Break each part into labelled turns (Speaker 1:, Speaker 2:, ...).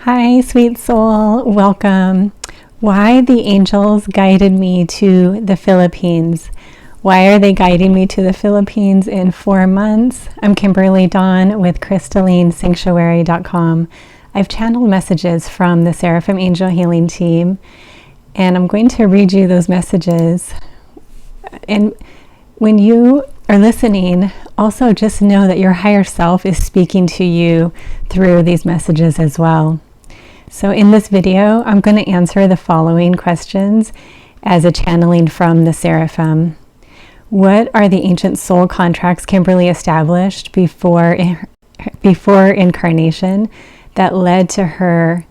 Speaker 1: Hi, sweet soul. Welcome. Why the angels guided me to the Philippines. Why are they guiding me to the Philippines in 4 months? I'm Kimberly Dawn with Crystalline Sanctuary.com. I've channeled messages from the Seraphim Angel Healing Team, and I'm going to read you those messages. And when you are listening, also just know that your higher self is speaking to you through these messages as well. So in this video, I'm going to answer the following questions as a channeling from the Seraphim. What are the ancient soul contracts Kimberly established before incarnation that led her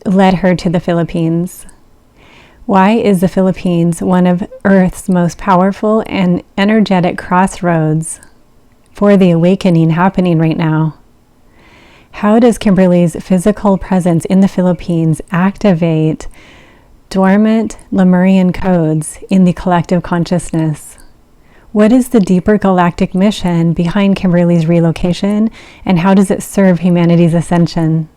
Speaker 1: to the Philippines? Why is the Philippines one of Earth's most powerful and energetic crossroads for the awakening happening right now? How does Kimberly's physical presence in the Philippines activate dormant Lemurian codes in the collective consciousness? What is the deeper galactic mission behind Kimberly's relocation, and how does it serve humanity's ascension?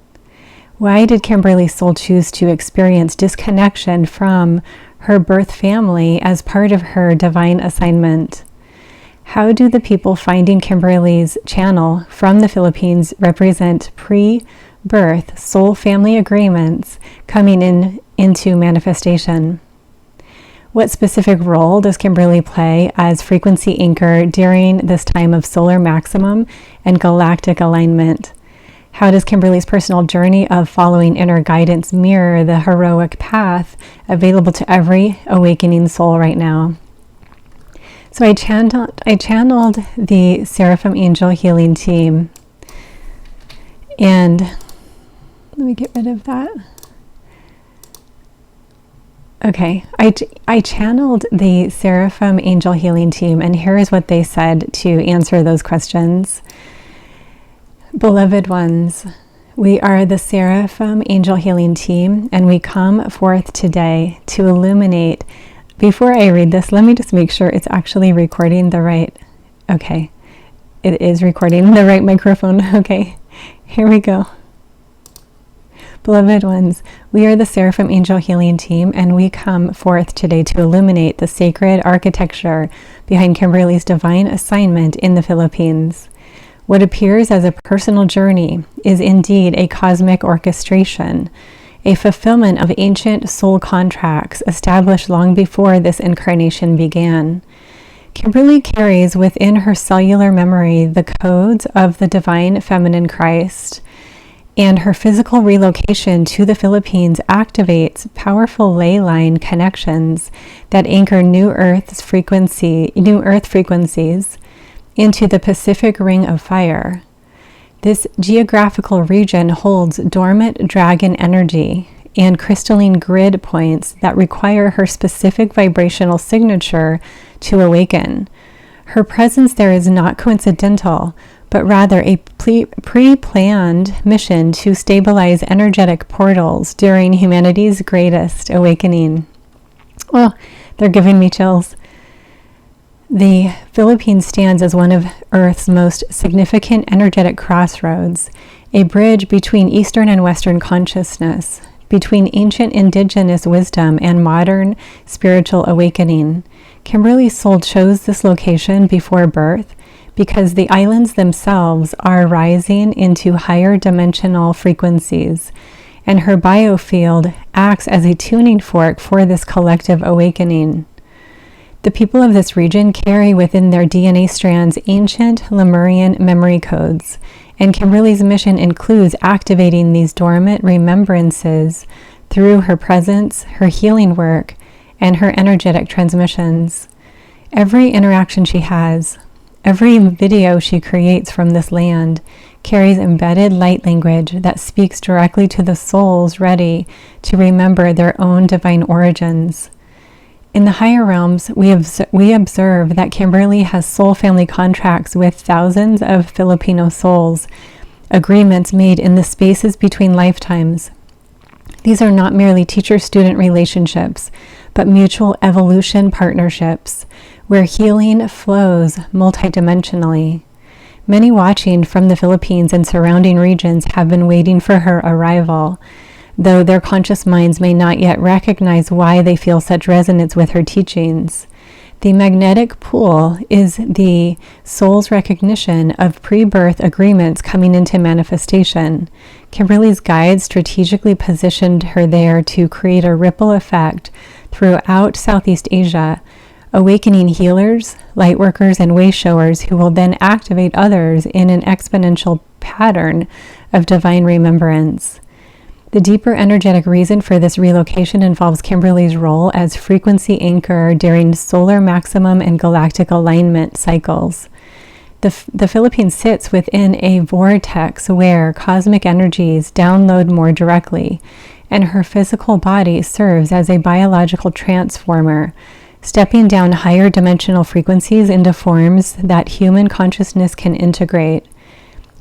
Speaker 1: Why did Kimberly's soul choose to experience disconnection from her birth family as part of her divine assignment? How do the people finding Kimberly's channel from the Philippines represent pre-birth soul family agreements coming into manifestation? What specific role does Kimberly play as frequency anchor during this time of solar maximum and galactic alignment? How does Kimberly's personal journey of following inner guidance mirror the heroic path available to every awakening soul right now? So I channeled the Seraphim Angel Healing Team, and let me get rid of that. Okay, I channeled the Seraphim Angel Healing Team, and here is what they said to answer those questions. Beloved ones, we are the Seraphim Angel Healing Team, and we come forth today to illuminate. Before I read this, let me just make sure it's actually recording the right. Okay, it is recording the right microphone. Okay, here we go. Beloved ones, we are the Seraphim Angel Healing Team, and we come forth today to illuminate the sacred architecture behind Kimberly's divine assignment in the Philippines. What appears as a personal journey is indeed a cosmic orchestration, a fulfillment of ancient soul contracts established long before this incarnation began. Kimberly carries within her cellular memory the codes of the divine feminine Christ, and her physical relocation to the Philippines activates powerful ley line connections that anchor new earth frequencies into the Pacific Ring of Fire. This geographical region holds dormant dragon energy and crystalline grid points that require her specific vibrational signature to awaken. Her presence there is not coincidental, but rather a pre-planned mission to stabilize energetic portals during humanity's greatest awakening. Oh, they're giving me chills. The Philippines stands as one of Earth's most significant energetic crossroads, a bridge between Eastern and Western consciousness, between ancient indigenous wisdom and modern spiritual awakening. Kimberly's soul chose this location before birth because the islands themselves are rising into higher dimensional frequencies, and her biofield acts as a tuning fork for this collective awakening. The people of this region carry within their DNA strands ancient Lemurian memory codes, and Kimberly's mission includes activating these dormant remembrances through her presence, her healing work, and her energetic transmissions. Every interaction she has, every video she creates from this land, carries embedded light language that speaks directly to the souls ready to remember their own divine origins. In the higher realms, we observe that Kimberly has soul family contracts with thousands of Filipino souls, agreements made in the spaces between lifetimes. These are not merely teacher-student relationships, but mutual evolution partnerships, where healing flows multidimensionally. Many watching from the Philippines and surrounding regions have been waiting for her arrival, though their conscious minds may not yet recognize why they feel such resonance with her teachings. The magnetic pull is the soul's recognition of pre-birth agreements coming into manifestation. Kimberly's guides strategically positioned her there to create a ripple effect throughout Southeast Asia, awakening healers, light workers, and way showers who will then activate others in an exponential pattern of divine remembrance. The deeper energetic reason for this relocation involves Kimberly's role as frequency anchor during solar maximum and galactic alignment cycles. The Philippines sits within a vortex where cosmic energies download more directly, and her physical body serves as a biological transformer, stepping down higher dimensional frequencies into forms that human consciousness can integrate.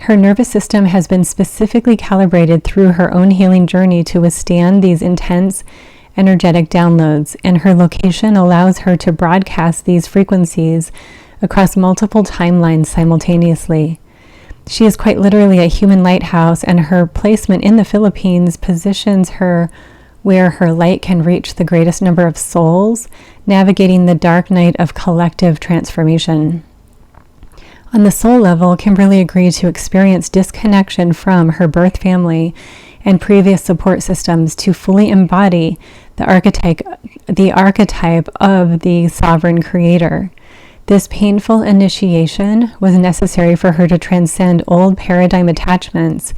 Speaker 1: Her nervous system has been specifically calibrated through her own healing journey to withstand these intense energetic downloads, and her location allows her to broadcast these frequencies across multiple timelines simultaneously. She is quite literally a human lighthouse, and her placement in the Philippines positions her where her light can reach the greatest number of souls, navigating the dark night of collective transformation. On the soul level, Kimberly agreed to experience disconnection from her birth family and previous support systems to fully embody the archetype of the sovereign creator. This painful initiation was necessary for her to transcend old paradigm attachments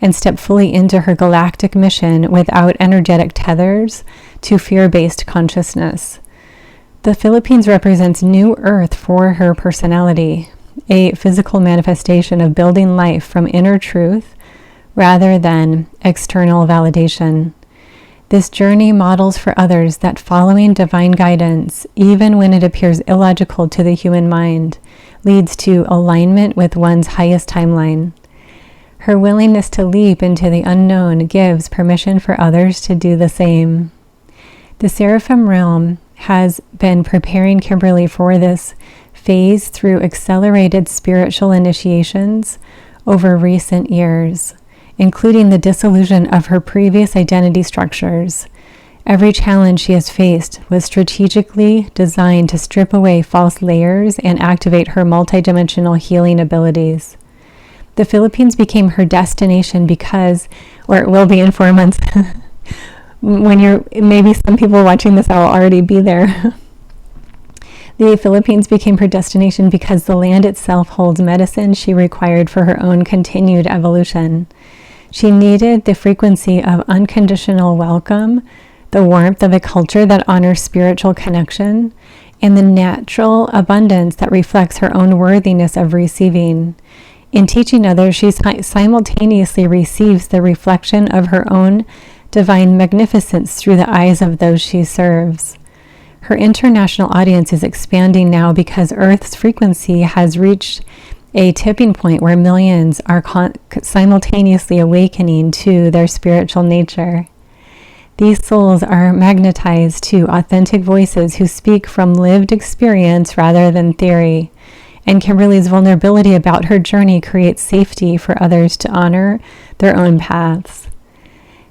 Speaker 1: and step fully into her galactic mission without energetic tethers to fear-based consciousness. The Philippines represents new earth for her personality, a physical manifestation of building life from inner truth rather than external validation. This journey models for others that following divine guidance, even when it appears illogical to the human mind, leads to alignment with one's highest timeline. Her willingness to leap into the unknown gives permission for others to do the same. The Seraphim realm has been preparing Kimberly for this phase through accelerated spiritual initiations over recent years, including the dissolution of her previous identity structures. Every challenge she has faced was strategically designed to strip away false layers and activate her multidimensional healing abilities. The Philippines became her destination because, or it will be in 4 months, maybe some people watching this will already be there. The Philippines became her destination because the land itself holds medicine she required for her own continued evolution. She needed the frequency of unconditional welcome, the warmth of a culture that honors spiritual connection, and the natural abundance that reflects her own worthiness of receiving. In teaching others, she simultaneously receives the reflection of her own divine magnificence through the eyes of those she serves. Her international audience is expanding now because Earth's frequency has reached a tipping point where millions are simultaneously awakening to their spiritual nature. These souls are magnetized to authentic voices who speak from lived experience rather than theory, and Kimberly's vulnerability about her journey creates safety for others to honor their own paths.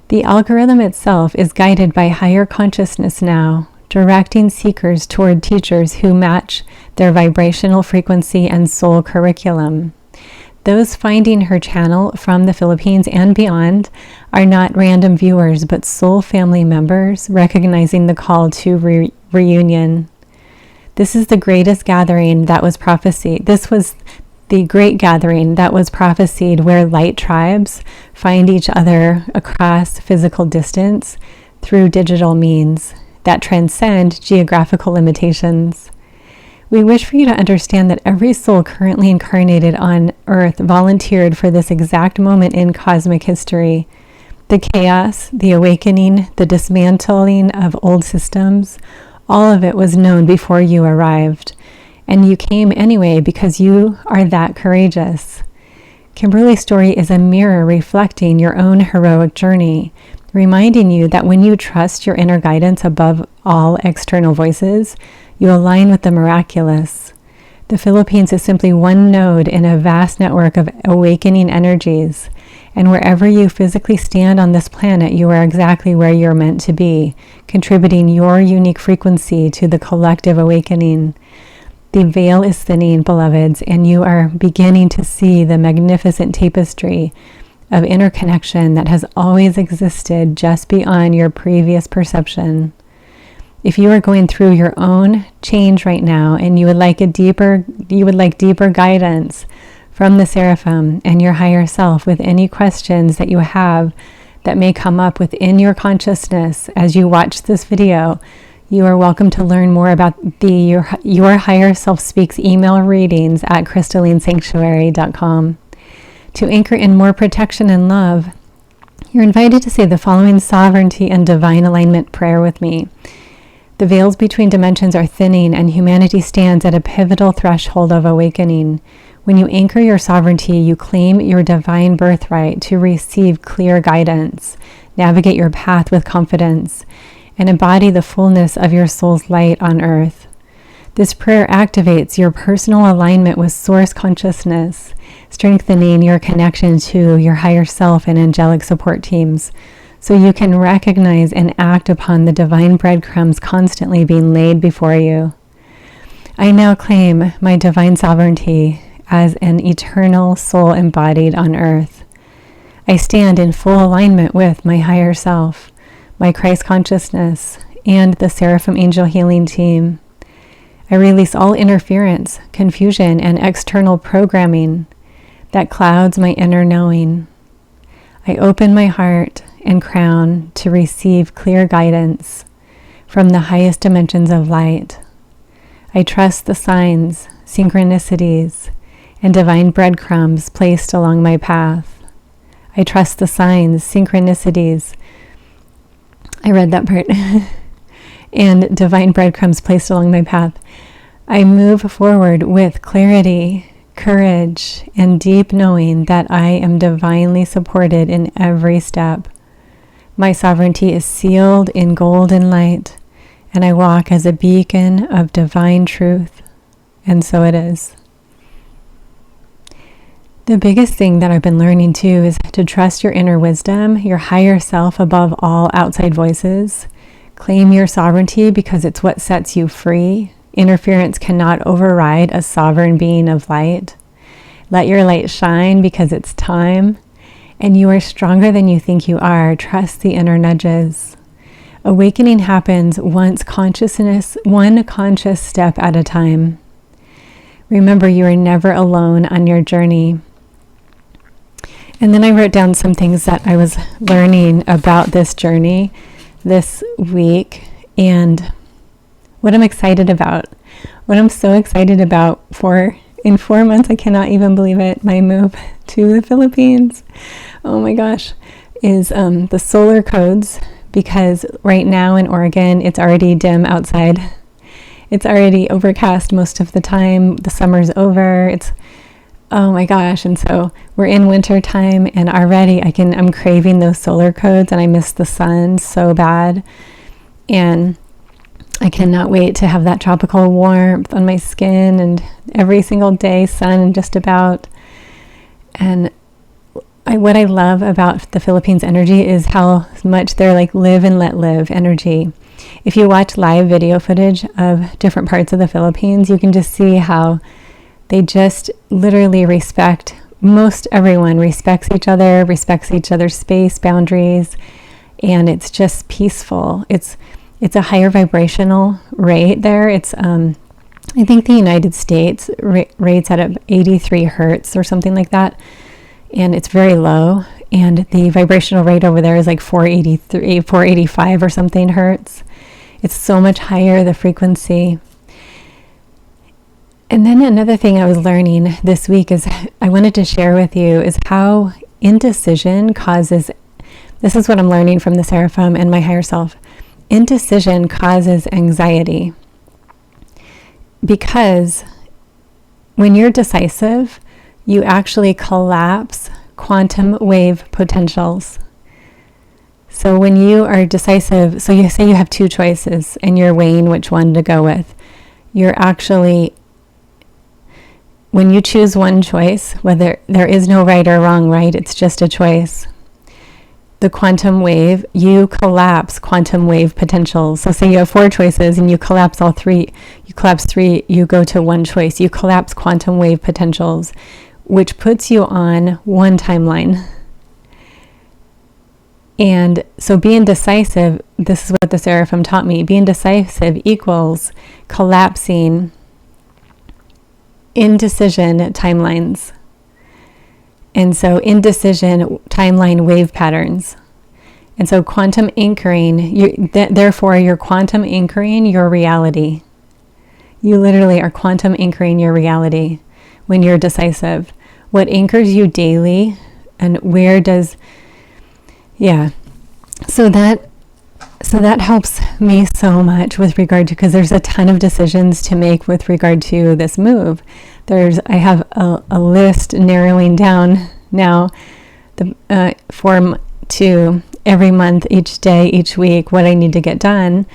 Speaker 1: The algorithm itself is guided by higher consciousness now, directing seekers toward teachers who match their vibrational frequency and soul curriculum. Those finding her channel from the Philippines and beyond are not random viewers, but soul family members recognizing the call to reunion. This is the greatest gathering that was prophesied. This was the great gathering that was prophesied where light tribes find each other across physical distance through digital means that transcend geographical limitations. We wish for you to understand that every soul currently incarnated on Earth volunteered for this exact moment in cosmic history. The chaos, the awakening, the dismantling of old systems, all of it was known before you arrived. And you came anyway because you are that courageous. Kimberly's story is a mirror reflecting your own heroic journey, reminding you that when you trust your inner guidance above all external voices, you align with the miraculous. The Philippines is simply one node in a vast network of awakening energies. And wherever you physically stand on this planet, you are exactly where you're meant to be, contributing your unique frequency to the collective awakening. The veil is thinning, beloveds, and you are beginning to see the magnificent tapestry of interconnection that has always existed just beyond your previous perception. If you are going through your own change right now and you would like deeper guidance from the Seraphim and your higher self with any questions that you have that may come up within your consciousness as you watch this video, you are welcome to learn more about Your Higher Self Speaks email readings at crystallinesanctuary.com. To anchor in more protection and love, you're invited to say the following sovereignty and divine alignment prayer with me. The veils between dimensions are thinning and humanity stands at a pivotal threshold of awakening. When you anchor your sovereignty, you claim your divine birthright to receive clear guidance, navigate your path with confidence, and embody the fullness of your soul's light on earth. This prayer activates your personal alignment with source consciousness, strengthening your connection to your higher self and angelic support teams, so you can recognize and act upon the divine breadcrumbs constantly being laid before you. I now claim my divine sovereignty as an eternal soul embodied on earth. I stand in full alignment with my higher self, my Christ consciousness, and the Seraphim Angel Healing Team. I release all interference, confusion, and external programming that clouds my inner knowing. I open my heart and crown to receive clear guidance from the highest dimensions of light. I trust the signs, synchronicities, and divine breadcrumbs placed along my path. I trust the signs, synchronicities, I read that part, and divine breadcrumbs placed along my path. I move forward with clarity, courage, and deep knowing that I am divinely supported in every step. My sovereignty is sealed in golden light, and I walk as a beacon of divine truth, and so it is. The biggest thing that I've been learning too is to trust your inner wisdom, your higher self above all outside voices. Claim your sovereignty because it's what sets you free. Interference cannot override a sovereign being of light. Let your light shine because it's time, and you are stronger than you think you are. Trust the inner nudges. Awakening happens one conscious step at a time. Remember, you are never alone on your journey. And then I wrote down some things that I was learning about this journey this week and what I'm excited about. What I'm so excited about in 4 months, I cannot even believe it, my move to the Philippines. Oh my gosh, is the solar codes, because right now in Oregon, it's already dim outside. It's already overcast most of the time. The summer's over. Oh my gosh. And so we're in winter time and already I'm craving those solar codes and I miss the sun so bad. And I cannot wait to have that tropical warmth on my skin and every single day sun just about. And what I love about the Philippines energy is how much they're like live and let live energy. If you watch live video footage of different parts of the Philippines, you can just see how they just literally everyone respects each other, respects each other's space, boundaries, and it's just peaceful. It's a higher vibrational rate there. It's, I think the United States rates at 83 hertz or something like that, and it's very low. And the vibrational rate over there is like 483, 485 or something hertz. It's so much higher, the frequency. And then another thing I was learning this week I wanted to share with you is how indecision causes, this is what I'm learning from the Seraphim and my higher self. Indecision causes anxiety because when you're decisive, you actually collapse quantum wave potentials. So when you are decisive, so you say you have two choices and you're weighing which one to go with, you're actually when you choose one choice, whether there is no right or wrong, right? It's just a choice. The quantum wave, you collapse quantum wave potentials. So say you have 4 choices and you collapse all 3. You collapse 3, you go to one choice. You collapse quantum wave potentials, which puts you on one timeline. And so being decisive, this is what the Seraphim taught me. Being decisive equals collapsing indecision timelines. And so indecision timeline wave patterns. And so quantum anchoring, therefore you're quantum anchoring your reality. You literally are quantum anchoring your reality when you're decisive. What anchors you daily and where does, So that helps me so much with regard to, because there's a ton of decisions to make with regard to this move. I have a list narrowing down now the form to every month, each day, each week, what I need to get done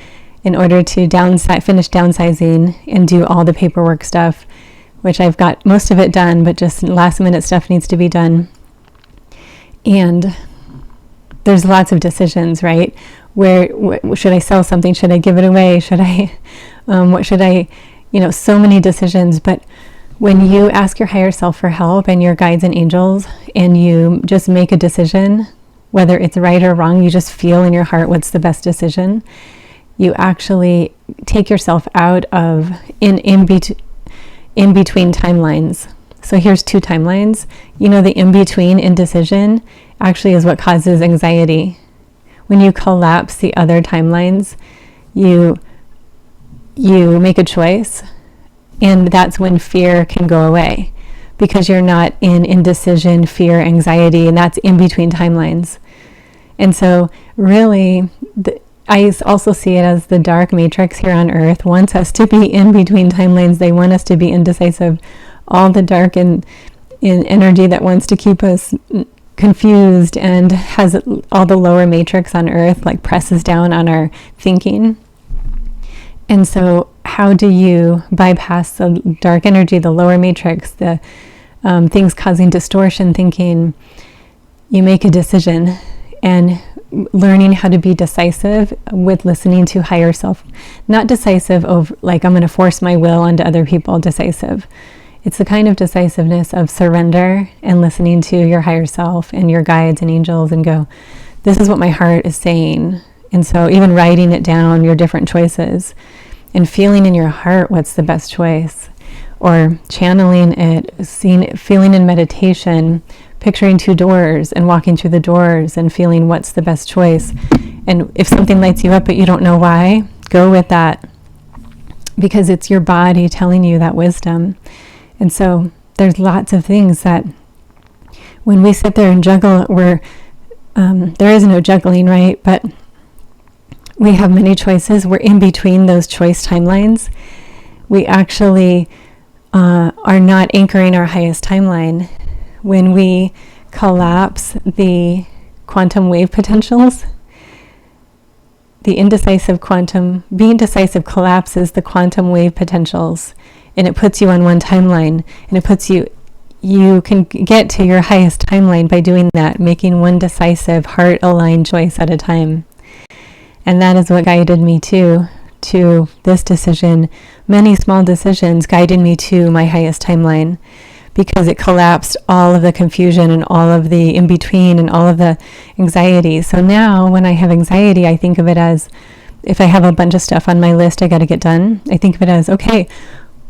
Speaker 1: in order to finish downsizing and do all the paperwork stuff, which I've got most of it done, but just last minute stuff needs to be done. And there's lots of decisions, right? Where should I sell something? Should I give it away? Should I, what should I, so many decisions. But when you ask your higher self for help and your guides and angels, and you just make a decision, whether it's right or wrong, you just feel in your heart what's the best decision. You actually take yourself out of in between timelines. So here's 2 timelines. The in-between indecision actually is what causes anxiety. When you collapse the other timelines, you make a choice, and that's when fear can go away, because you're not in indecision, fear, anxiety, and that's in between timelines. And so really, I also see it as the dark matrix here on earth wants us to be in between timelines. They want us to be indecisive. All the dark and in energy that wants to keep us confused and has all the lower matrix on earth, like presses down on our thinking. And so how do you bypass the dark energy, the lower matrix, the things causing distortion thinking? You make a decision, and learning how to be decisive with listening to higher self. Not decisive of like I'm going to force my will onto other people, decisive. It's the kind of decisiveness of surrender and listening to your higher self and your guides and angels and go, this is what my heart is saying. And so even writing it down, your different choices, and feeling in your heart what's the best choice, or channeling it, feeling in meditation, picturing 2 doors and walking through the doors and feeling what's the best choice. And if something lights you up but you don't know why, go with that, because it's your body telling you that wisdom. And so there's lots of things that when we sit there and juggle, there is no juggling, right? But we have many choices. We're in between those choice timelines. We actually are not anchoring our highest timeline. When we collapse the quantum wave potentials, being decisive collapses the quantum wave potentials, and it puts you on one timeline, and it puts you can get to your highest timeline by doing that, making one decisive, heart-aligned choice at a time. And that is what guided me to this decision. Many small decisions guided me to my highest timeline, because it collapsed all of the confusion and all of the in-between and all of the anxiety. So now when I have anxiety, I think of it as, if I have a bunch of stuff on my list I got to get done, I think of it as, okay,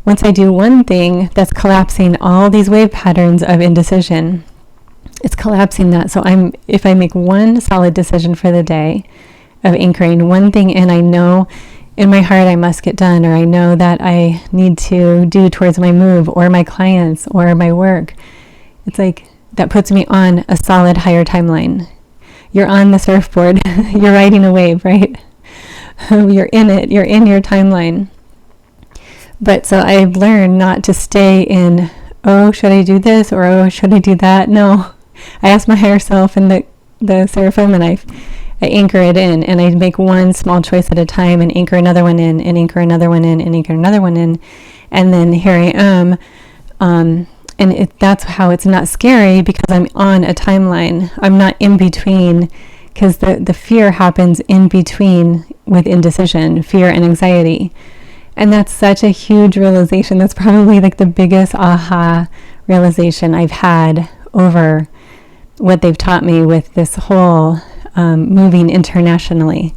Speaker 1: once I do one thing, that's collapsing all these wave patterns of indecision. It's collapsing that. So if I make one solid decision for the day of anchoring one thing in, I know in my heart I must get done, or I know that I need to do towards my move or my clients or my work. It's like that puts me on a solid higher timeline. You're on the surfboard. You're riding a wave, right? You're in it. You're in your timeline. But so I've learned not to stay in, oh, should I do this, or oh, should I do that? No. I ask my higher self and the Seraphim, and I anchor it in, and I make one small choice at a time and anchor another one in, and anchor another one in, and anchor another one in. And then here I am And that's how it's not scary, because I'm on a timeline. I'm not in between, because the fear happens in between with indecision, fear and anxiety. And that's such a huge realization. That's probably like the biggest aha realization I've had over what they've taught me with this whole moving internationally.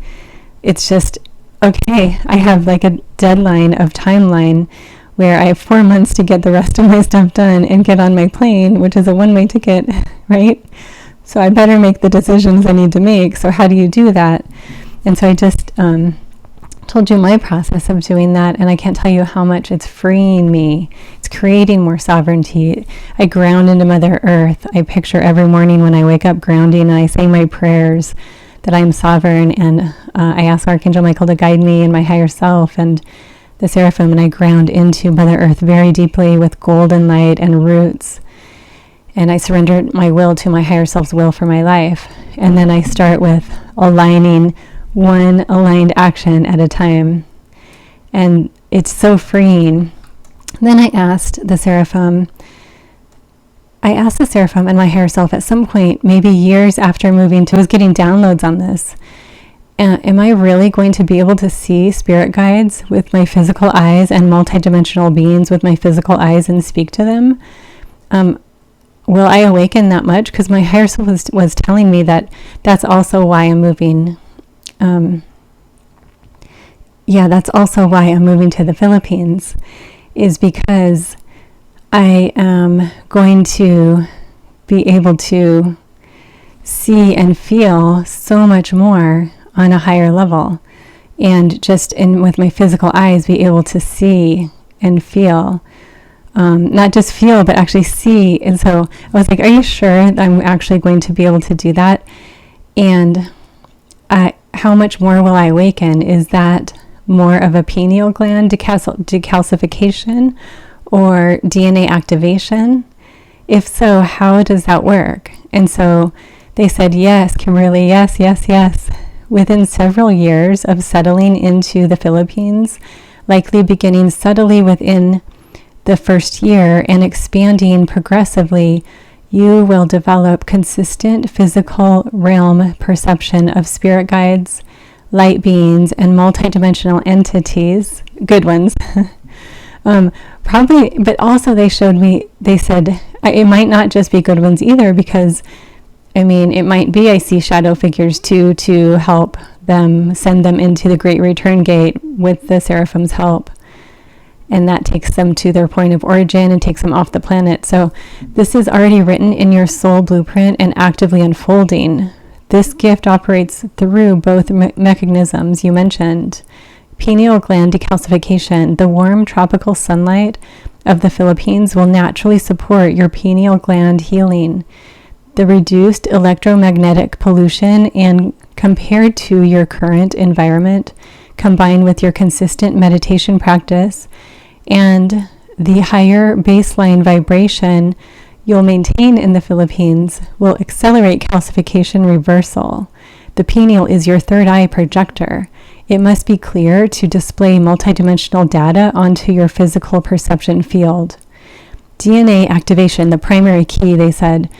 Speaker 1: It's just, okay, I have like a deadline of timeline where I have 4 months to get the rest of my stuff done and get on my plane, which is a one-way ticket, right? So I better make the decisions I need to make. So how do you do that? And so I just told you my process of doing that, and I can't tell you how much it's freeing me. It's creating more sovereignty. I ground into Mother Earth. I picture every morning when I wake up grounding, and I say my prayers that I'm sovereign, and I ask Archangel Michael to guide me and my higher self and the Seraphim, and I ground into Mother Earth very deeply with golden light and roots. And I surrender my will to my higher self's will for my life. And then I start with aligning one aligned action at a time. And it's so freeing. Then I asked the Seraphim and my higher self at some point, maybe years after moving to, I was getting downloads on this. Am I really going to be able to see spirit guides with my physical eyes and multidimensional beings with my physical eyes and speak to them? Will I awaken that much? Because my higher self was telling me that that's also why I'm moving. That's also why I'm moving to the Philippines, is because I am going to be able to see and feel so much more on a higher level, and just with my physical eyes be able to see and feel, not just feel but actually see. And so I was like, are you sure that I'm actually going to be able to do that? And how much more will I awaken? Is that more of a pineal gland decalcification or DNA activation? If so, how does that work? And so they said, yes, Kimberly, yes. Within several years of settling into the Philippines, likely beginning subtly within the first year and expanding progressively, you will develop consistent physical realm perception of spirit guides, light beings, and multidimensional entities, good ones. Probably, but also they said, it might not just be good ones either, because it might be I see shadow figures too, to help them, send them into the Great Return Gate with the Seraphim's help. And that takes them to their point of origin and takes them off the planet. So this is already written in your soul blueprint and actively unfolding. This gift operates through both mechanisms you mentioned. Pineal gland decalcification. The warm tropical sunlight of the Philippines will naturally support your pineal gland healing. The reduced electromagnetic pollution and compared to your current environment, combined with your consistent meditation practice and the higher baseline vibration you'll maintain in the Philippines, will accelerate calcification reversal. The pineal is your third eye projector. It must be clear to display multidimensional data onto your physical perception field. DNA activation, the primary key, they said.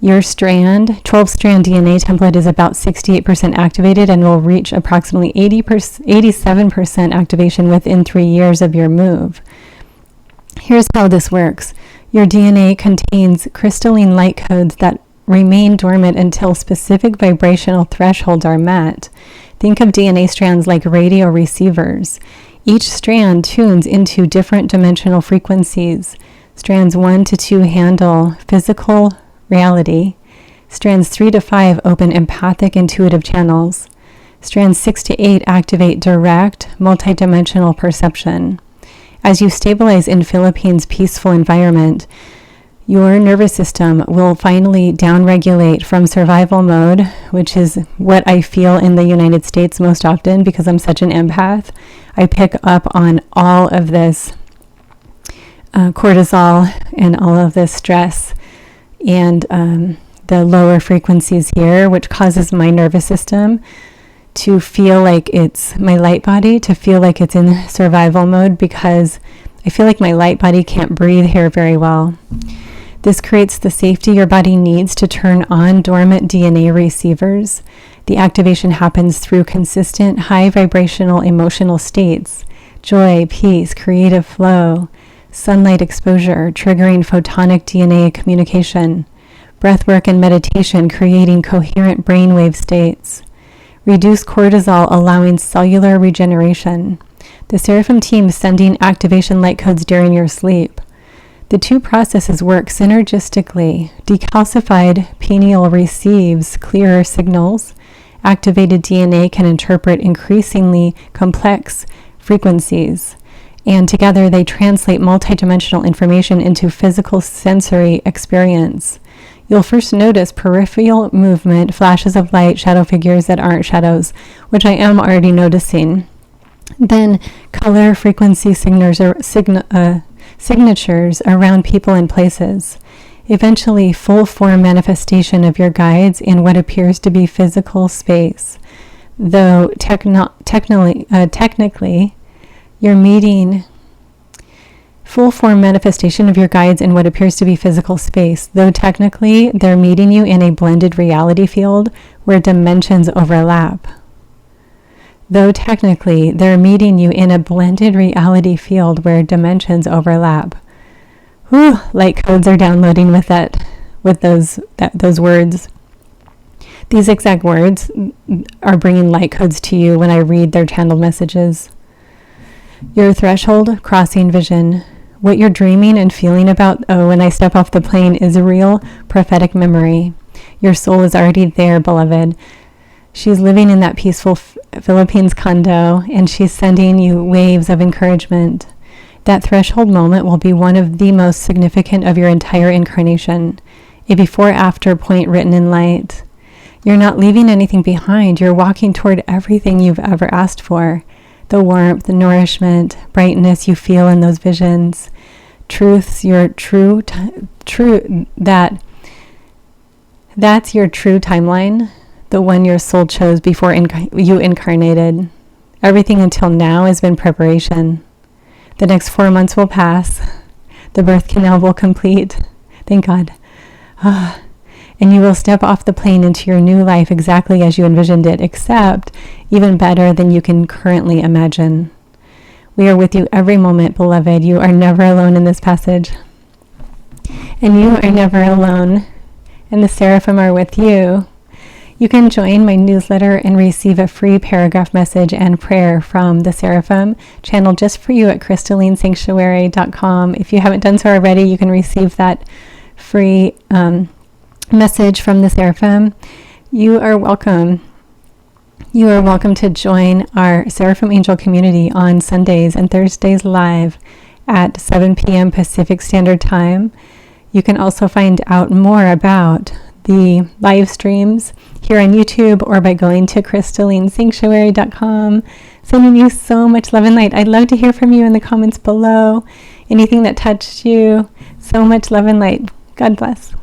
Speaker 1: Your 12-strand DNA template is about 68% activated and will reach approximately 87% activation within 3 years of your move. Here's how this works. Your DNA contains crystalline light codes that remain dormant until specific vibrational thresholds are met. Think of DNA strands like radio receivers. Each strand tunes into different dimensional frequencies. Strands 1 to 2 handle physical reality. Strands 3 to 5 open empathic intuitive channels. Strands 6 to 8 activate direct multidimensional perception. As you stabilize in Philippines' peaceful environment, your nervous system will finally downregulate from survival mode, which is what I feel in the United States most often because I'm such an empath. I pick up on all of this cortisol and all of this stress and the lower frequencies here, which causes my nervous system to feel like it's my light body, to feel like it's in survival mode because I feel like my light body can't breathe here very well. This creates the safety your body needs to turn on dormant DNA receivers. The activation happens through consistent, high vibrational emotional states, joy, peace, creative flow, sunlight exposure, triggering photonic DNA communication, breathwork and meditation, creating coherent brainwave states, reduce cortisol, allowing cellular regeneration. The Seraphim team sending activation light codes during your sleep. The two processes work synergistically. Decalcified pineal receives clearer signals. Activated DNA can interpret increasingly complex frequencies, and together they translate multidimensional information into physical sensory experience. You'll first notice peripheral movement, flashes of light, shadow figures that aren't shadows, which I am already noticing. Then color, frequency signatures around people and places. Eventually, full form manifestation of your guides in what appears to be physical space. Though technically, you're meeting full form manifestation of your guides in what appears to be physical space. Though technically, they're meeting you in a blended reality field where dimensions overlap. Though technically, they're meeting you in a blended reality field where dimensions overlap. Whew, light codes are downloading with those words. These exact words are bringing light codes to you when I read their channeled messages. Your threshold, crossing vision. What you're dreaming and feeling about, when I step off the plane, is a real prophetic memory. Your soul is already there, beloved. She's living in that peaceful Philippines condo, and she's sending you waves of encouragement. That threshold moment will be one of the most significant of your entire incarnation, a before-after point written in light. You're not leaving anything behind. You're walking toward everything you've ever asked for. The warmth, the nourishment, brightness you feel in those visions. Truths, your that's your true timeline, the one your soul chose before you incarnated. Everything until now has been preparation. The next 4 months will pass. The birth canal will complete. Thank God. And you will step off the plane into your new life exactly as you envisioned it, except even better than you can currently imagine. We are with you every moment, beloved. You are never alone in this passage. And you are never alone. And the Seraphim are with you. You can join my newsletter and receive a free paragraph message and prayer from the Seraphim, channeled just for you at crystallinesanctuary.com. If you haven't done so already, you can receive that free message from the Seraphim. You are welcome. You are welcome to join our Seraphim Angel community on Sundays and Thursdays live at 7 p.m. Pacific Standard Time. You can also find out more about the live streams here on YouTube or by going to crystallinesanctuary.com. Sending you so much love and light. I'd love to hear from you in the comments below. Anything that touched you. So much love and light. God bless.